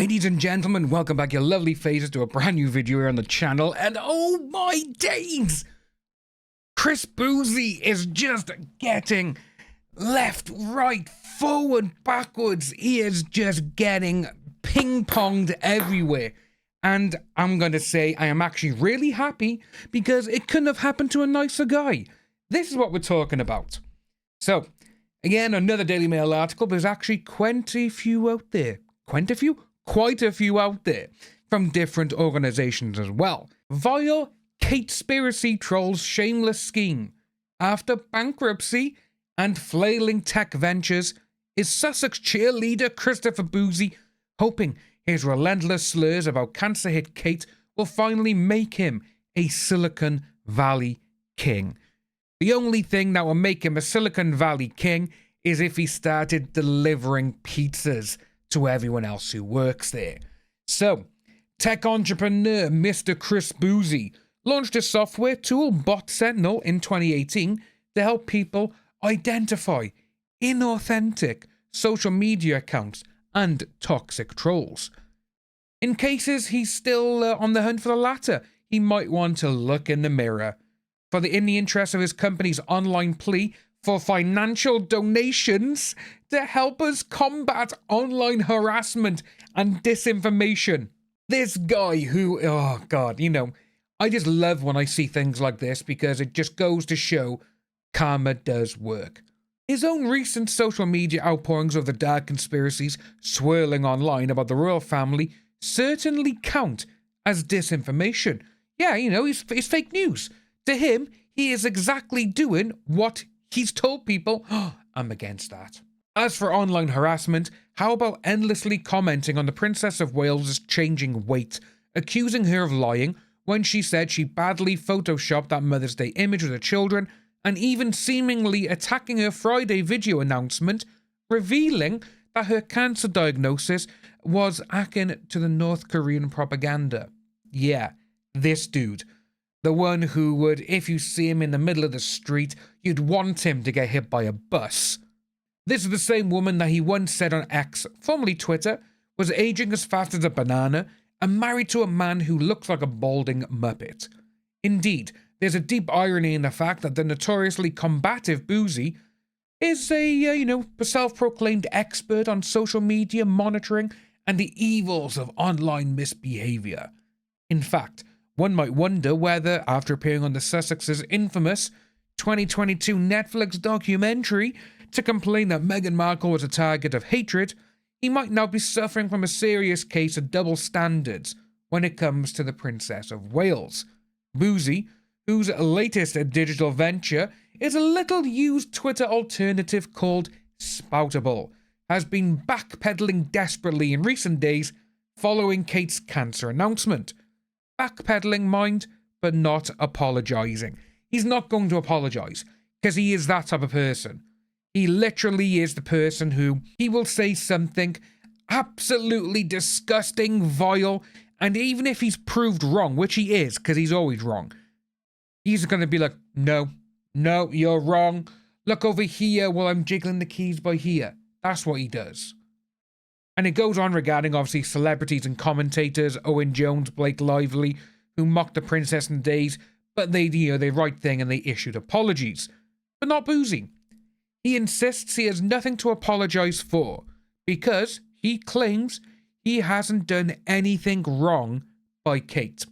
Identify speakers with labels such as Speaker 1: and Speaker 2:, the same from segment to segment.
Speaker 1: Ladies and gentlemen, welcome back your lovely faces to a brand new video here on the channel. And oh my days! Chris Bouzy is just getting left, right, forward, backwards. He is just getting ping-ponged everywhere. And I'm going to say I am actually really happy because it couldn't have happened to a nicer guy. This is what we're talking about. So, again, another Daily Mail article, but there's actually quite a few out there. Quite a few out there from different organizations as well. Vile Kate-spiracy trolls shameless scheme. After bankruptcy and flailing tech ventures, is Sussex cheerleader Christopher Bouzy hoping his relentless slurs about cancer-hit Kate will finally make him a Silicon Valley king. The only thing that will make him a Silicon Valley king is if he started delivering pizzas to everyone else who works there. So, tech entrepreneur Mr. Chris Bouzy launched a software tool, Bot Sentinel, in 2018 to help people identify inauthentic social media accounts and toxic trolls. In cases he's still on the hunt for the latter, he might want to look in the mirror. In the interest of his company's online plea for financial donations to help us combat online harassment and disinformation. This guy who, oh God, I just love when I see things like this because it just goes to show karma does work. His own recent social media outpourings of the dark conspiracies swirling online about the royal family certainly count as disinformation. Yeah, it's fake news. To him, he is exactly doing what he's told people. Oh, I'm against that. As for online harassment, how about endlessly commenting on the Princess of Wales' changing weight, accusing her of lying when she said she badly photoshopped that Mother's Day image with her children, and even seemingly attacking her Friday video announcement, revealing that her cancer diagnosis was akin to the North Korean propaganda. Yeah, this dude. The one who would, if you see him in the middle of the street, you'd want him to get hit by a bus. This is the same woman that he once said on X, formerly Twitter, was aging as fast as a banana and married to a man who looks like a balding muppet. Indeed, there's a deep irony in the fact that the notoriously combative Bouzy is a self-proclaimed expert on social media monitoring and the evils of online misbehavior. In fact, one might wonder whether, after appearing on the Sussex's infamous 2022 Netflix documentary to complain that Meghan Markle was a target of hatred, he might now be suffering from a serious case of double standards when it comes to the Princess of Wales. Bouzy, whose latest digital venture is a little-used Twitter alternative called Spoutable, has been backpedaling desperately in recent days following Kate's cancer announcement. Backpedaling, mind, but not apologising. He's not going to apologise, because he is that type of person. He literally is the person who, he will say something absolutely disgusting, vile, and even if he's proved wrong, which he is, because he's always wrong, he's going to be like, no, you're wrong. Look over here while I'm jiggling the keys by here. That's what he does. And it goes on regarding, obviously, celebrities and commentators, Owen Jones, Blake Lively, who mocked the princess in the days, but they right thing and they issued apologies. But not Bouzy. He insists he has nothing to apologise for, because he claims he hasn't done anything wrong by Kate.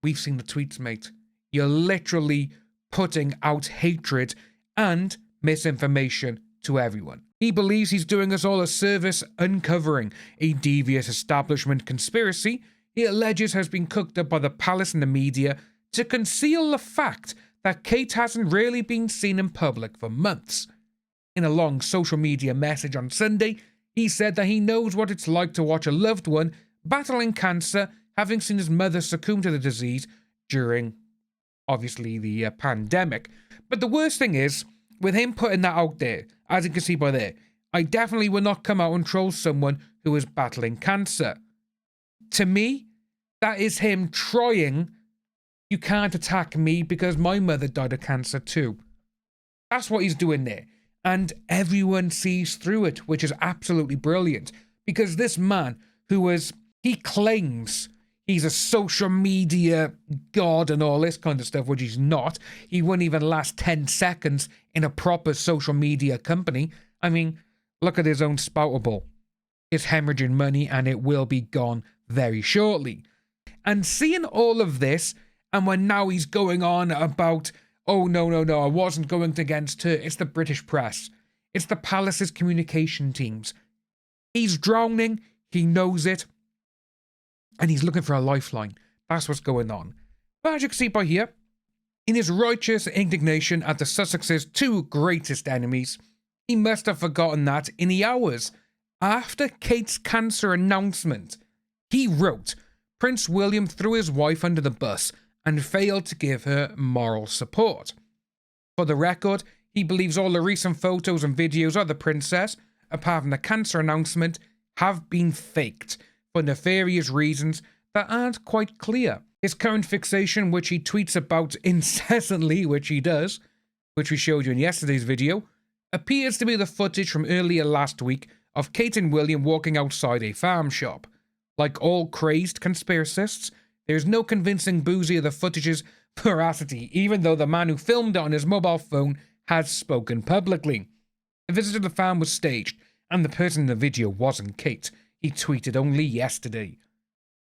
Speaker 1: We've seen the tweets, mate. You're literally putting out hatred and misinformation to everyone. He believes he's doing us all a service uncovering a devious establishment conspiracy he alleges has been cooked up by the palace and the media to conceal the fact that Kate hasn't really been seen in public for months. In a long social media message on Sunday, he said that he knows what it's like to watch a loved one battling cancer, having seen his mother succumb to the disease during, obviously, the pandemic. But the worst thing is, with him putting that out there, as you can see by there, I definitely will not come out and troll someone who is battling cancer. To me, that is him trying, you can't attack me because my mother died of cancer too. That's what he's doing there. And everyone sees through it, which is absolutely brilliant. Because this man, he claims he's a social media god and all this kind of stuff, which he's not. He wouldn't even last 10 seconds in a proper social media company. I mean, look at his own Spoutable. It's hemorrhaging money and it will be gone very shortly. And seeing all of this, and when now he's going on about, oh, no, I wasn't going against her. It's the British press. It's the palace's communication teams. He's drowning. He knows it. And he's looking for a lifeline. That's what's going on. But as you can see by here, in his righteous indignation at the Sussex's two greatest enemies, he must have forgotten that in the hours after Kate's cancer announcement, he wrote Prince William threw his wife under the bus and failed to give her moral support. For the record, he believes all the recent photos and videos of the princess, apart from the cancer announcement, have been faked for nefarious reasons that aren't quite clear. His current fixation, which he tweets about incessantly, which he does, which we showed you in yesterday's video, appears to be the footage from earlier last week of Kate and William walking outside a farm shop. Like all crazed conspiracists, there's no convincing Bouzy of the footage's veracity, even though the man who filmed it on his mobile phone has spoken publicly. The visit to the farm was staged, and the person in the video wasn't Kate. He tweeted only yesterday.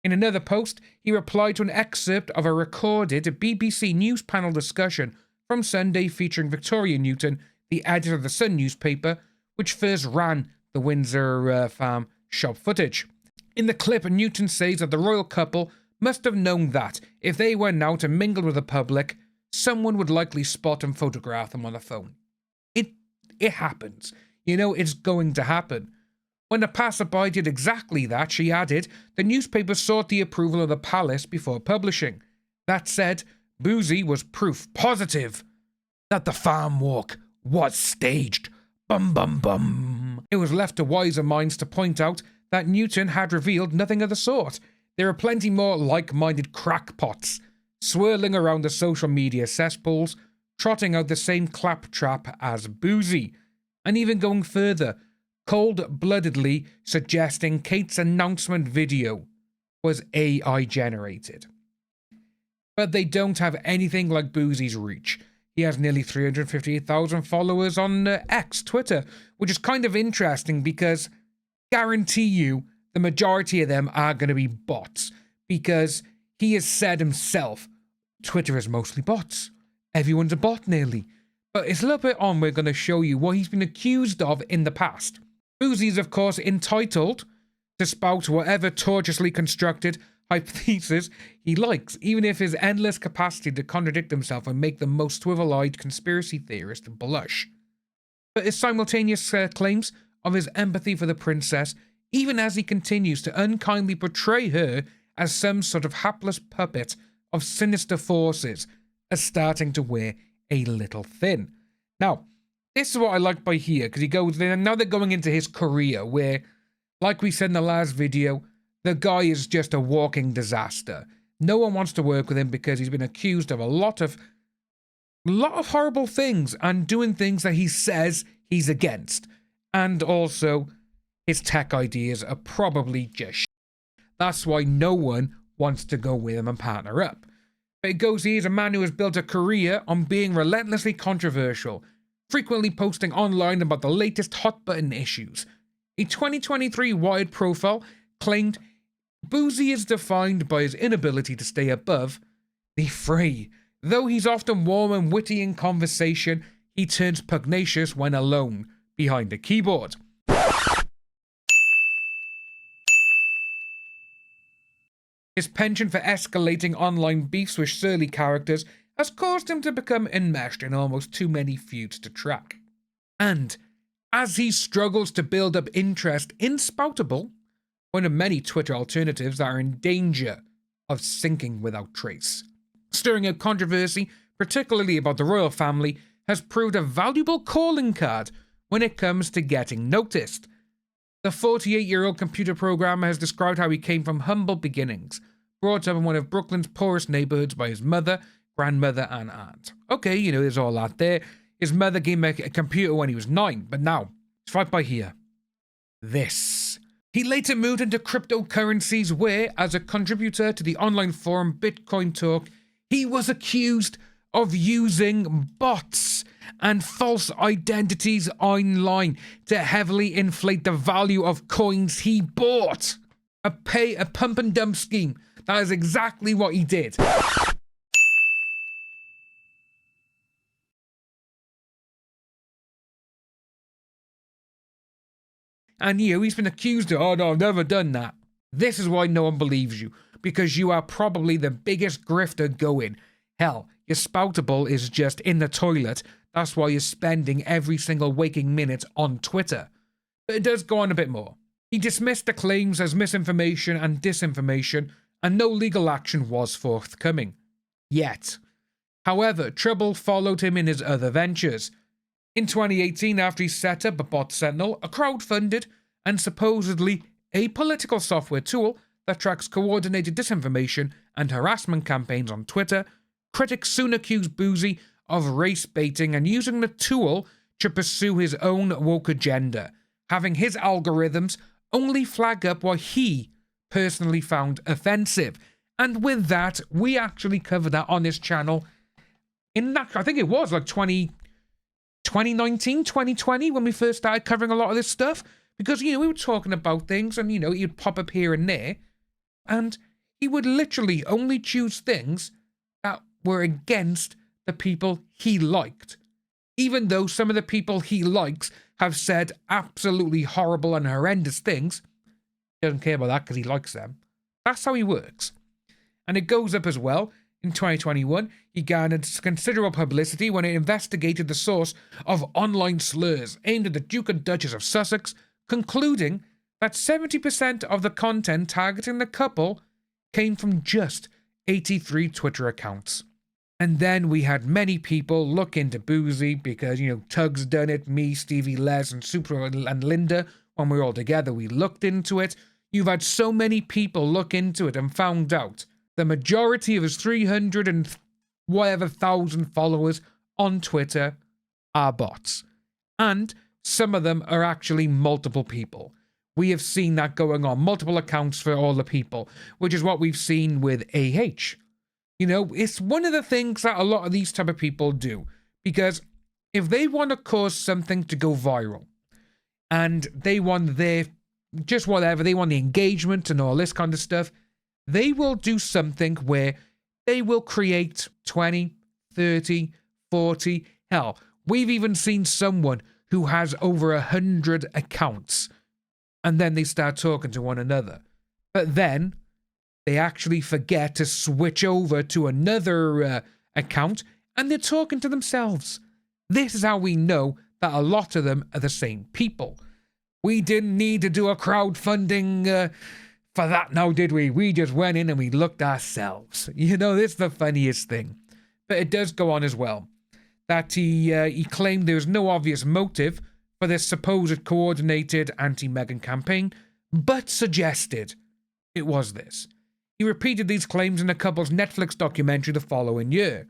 Speaker 1: In another post, he replied to an excerpt of a recorded BBC News panel discussion from Sunday featuring Victoria Newton, the editor of the Sun newspaper, which first ran the Windsor farm shop footage. In the clip, Newton says that the royal couple must have known that, if they went out to mingle with the public, someone would likely spot and photograph them on the phone. It happens. You know, it's going to happen. When the passerby did exactly that, she added, the newspaper sought the approval of the palace before publishing. That said, Bouzy was proof positive that the farm walk was staged. Bum bum bum. It was left to wiser minds to point out that Newton had revealed nothing of the sort. There are plenty more like-minded crackpots swirling around the social media cesspools, trotting out the same claptrap as Bouzy, and even going further, cold-bloodedly suggesting Kate's announcement video was AI generated. But they don't have anything like Bouzy's reach. He has nearly 358,000 followers on X, Twitter, which is kind of interesting because, guarantee you, the majority of them are going to be bots, because he has said himself, Twitter is mostly bots. Everyone's a bot nearly. But it's a little bit on, we're going to show you what he's been accused of in the past. Bouzy is, of course, entitled to spout whatever tortuously constructed hypothesis he likes, even if his endless capacity to contradict himself and make the most swivel-eyed conspiracy theorist blush. But his simultaneous claims of his empathy for the princess, even as he continues to unkindly portray her as some sort of hapless puppet of sinister forces, are starting to wear a little thin. Now, this is what I like by here, because he goes there, and now they're going into his career, where, like we said in the last video, the guy is just a walking disaster. No one wants to work with him because he's been accused of a lot of horrible things and doing things that he says he's against. And also, his tech ideas are probably just shit. That's why no one wants to go with him and partner up. But it goes, he is a man who has built a career on being relentlessly controversial, frequently posting online about the latest hot-button issues. A 2023 Wired profile claimed Bouzy is defined by his inability to stay above the fray. Though he's often warm and witty in conversation, he turns pugnacious when alone, behind a keyboard. His penchant for escalating online beefs with surly characters has caused him to become enmeshed in almost too many feuds to track. And as he struggles to build up interest in Spoutable, one of many Twitter alternatives that are in danger of sinking without trace. Stirring up controversy, particularly about the royal family, has proved a valuable calling card when it comes to getting noticed. The 48-year-old computer programmer has described how he came from humble beginnings, brought up in one of Brooklyn's poorest neighborhoods by his mother, grandmother, and aunt. Okay, you know, there's all that there. His mother gave him a computer when he was 9, but now, it's right by here. This. He later moved into cryptocurrencies where, as a contributor to the online forum Bitcoin Talk, he was accused of using bots and false identities online to heavily inflate the value of coins he bought. A pump and dump scheme. That is exactly what he did. And he's been accused of, oh no, I've never done that. This is why no one believes you, because you are probably the biggest grifter going. Hell, your spoutable is just in the toilet. That's why you're spending every single waking minute on Twitter. But it does go on a bit more. He dismissed the claims as misinformation and disinformation, and no legal action was forthcoming. Yet. However, trouble followed him in his other ventures. In 2018, after he set up a bot Sentinel, a crowdfunded and supposedly apolitical software tool that tracks coordinated disinformation and harassment campaigns on Twitter, critics soon accused Bouzy of race baiting and using the tool to pursue his own woke agenda, having his algorithms only flag up what he personally found offensive. And with that, we actually covered that on this channel in that, I think it was like 2019, 2020, when we first started covering a lot of this stuff. Because, we were talking about things and, he'd pop up here and there. And he would literally only choose things that were against the people he liked. Even though some of the people he likes have said absolutely horrible and horrendous things. He doesn't care about that because he likes them. That's how he works. And it goes up as well. In 2021, he garnered considerable publicity when it investigated the source of online slurs aimed at the Duke and Duchess of Sussex, concluding that 70% of the content targeting the couple came from just 83 Twitter accounts. And then we had many people look into Bouzy because, Tug's done it, me, Stevie, Les, and Super and Linda, when we were all together, we looked into it. You've had so many people look into it and found out the majority of his 300 and whatever thousand followers on Twitter are bots. And some of them are actually multiple people. We have seen that going on, multiple accounts for all the people, which is what we've seen with AH. It's one of the things that a lot of these type of people do. Because if they want to cause something to go viral, and they want their, just whatever, they want the engagement and all this kind of stuff, they will do something where they will create 20, 30, 40, hell, we've even seen someone who has over 100 accounts, and then they start talking to one another. But then they actually forget to switch over to another account, and they're talking to themselves. This is how we know that a lot of them are the same people. We didn't need to do a crowdfunding for that now, did we? We just went in and we looked ourselves. This is the funniest thing. But it does go on as well, that he claimed there was no obvious motive for this supposed coordinated anti-Meghan campaign, but suggested it was this. He repeated these claims in the couple's Netflix documentary the following year.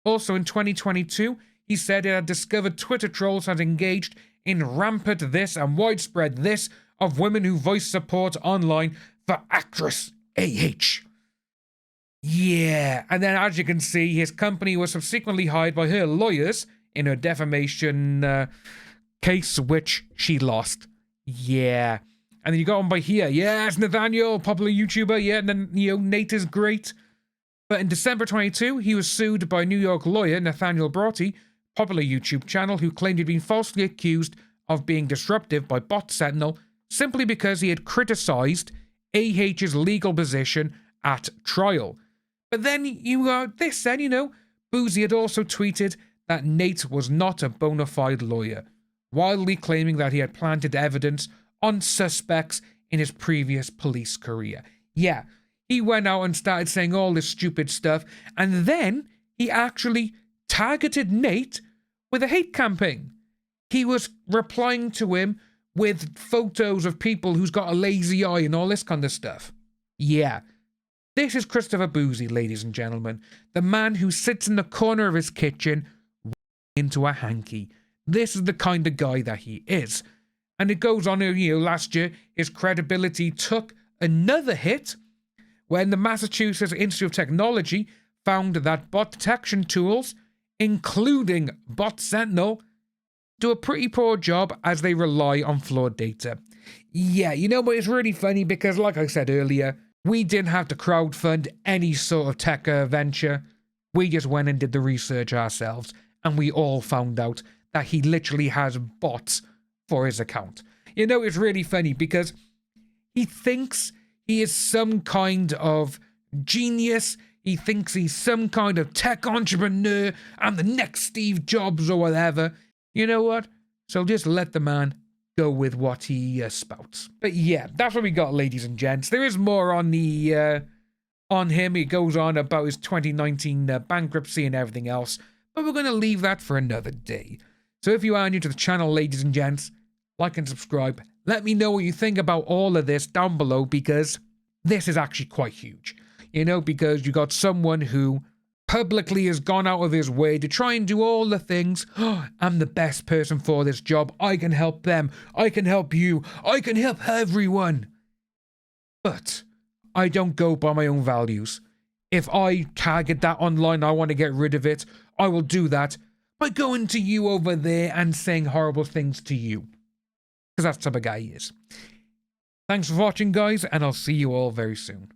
Speaker 1: Also in 2022, he said it had discovered Twitter trolls had engaged in rampant this and widespread this of women who voice support online for actress AH. Yeah, and then as you can see, his company was subsequently hired by her lawyers in her defamation case, which she lost. Yeah. And then you got on by here. Yes, Nathaniel, popular YouTuber. Yeah, and then, Nate is great. But in December 22, he was sued by New York lawyer Nathaniel Broughty, popular YouTube channel, who claimed he'd been falsely accused of being disruptive by Bot Sentinel simply because he had criticized AH's legal position at trial. But then this said, Bouzy had also tweeted that Nate was not a bona fide lawyer, wildly claiming that he had planted evidence on suspects in his previous police career. Yeah, he went out and started saying all this stupid stuff, and then he actually targeted Nate with a hate campaign. He was replying to him with photos of people who's got a lazy eye and all this kind of stuff. Yeah. This is Christopher Bouzy, ladies and gentlemen. The man who sits in the corner of his kitchen into a hanky. This is the kind of guy that he is. And it goes on, last year, his credibility took another hit when the Massachusetts Institute of Technology found that bot detection tools, including Bot Sentinel, do a pretty poor job as they rely on flawed data. Yeah, but it's really funny because, like I said earlier, we didn't have to crowdfund any sort of tech venture. We just went and did the research ourselves, and we all found out that he literally has bots for his account. It's really funny because he thinks he is some kind of genius. He thinks he's some kind of tech entrepreneur and the next Steve Jobs or whatever. You know what? So just let the man go with what he spouts. But yeah, that's what we got, ladies and gents. There is more on on him. He goes on about his 2019 bankruptcy and everything else. But we're going to leave that for another day. So if you are new to the channel, ladies and gents, like and subscribe. Let me know what you think about all of this down below, because this is actually quite huge. Because you got someone who publicly has gone out of his way to try and do all the things. Oh, I'm the best person for this job. I can help them. I can help you. I can help everyone. But I don't go by my own values. If I target that online, I want to get rid of it, I will do that by going to you over there and saying horrible things to you. Because that's the type of guy he is. Thanks for watching, guys, and I'll see you all very soon.